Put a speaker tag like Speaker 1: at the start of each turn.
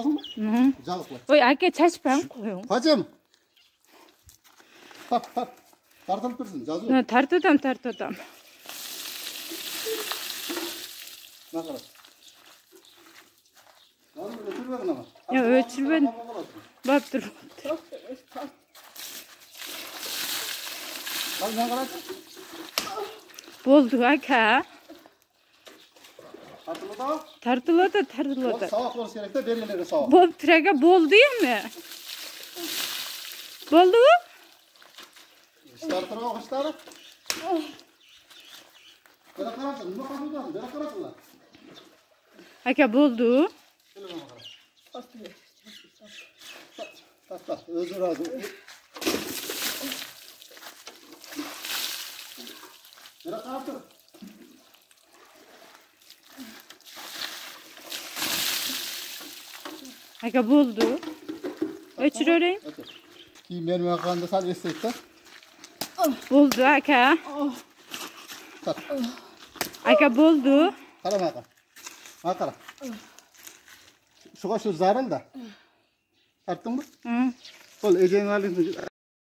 Speaker 1: Hı.
Speaker 2: Calıklı.
Speaker 1: Oy aka çaş ben koyuyorum.
Speaker 2: Hacım. Tart. Tartılıp dursun. Cazı.
Speaker 1: Tartıdan.
Speaker 2: Ne kadar? Lan ötürmedin ama.
Speaker 1: Ya ölçülmedim. Bak dur.
Speaker 2: Lan ne kadar?
Speaker 1: Boldu aka.
Speaker 2: Tartılı da.
Speaker 1: Tartıladı.
Speaker 2: Savak olsun gerek de belirleri savak.
Speaker 1: Bol trege bol değil mi? Boldu mu?
Speaker 2: Tartına bakışları. Böyle kararsın. Ne kapıdan? Böyle kararsın lan.
Speaker 1: Aka boldu.
Speaker 2: Şöyle bana karar. Özür razı. Böyle kararsın.
Speaker 1: Aka boldu. Ölçür öreyim.
Speaker 2: Ki benim yakanda sadece istekler.
Speaker 1: Boldu aka.
Speaker 2: Tart.
Speaker 1: Aka boldu.
Speaker 2: Kara mı kara? Şu zarıl da. Tarttın mı?
Speaker 1: Hı.
Speaker 2: Ol eceğin halini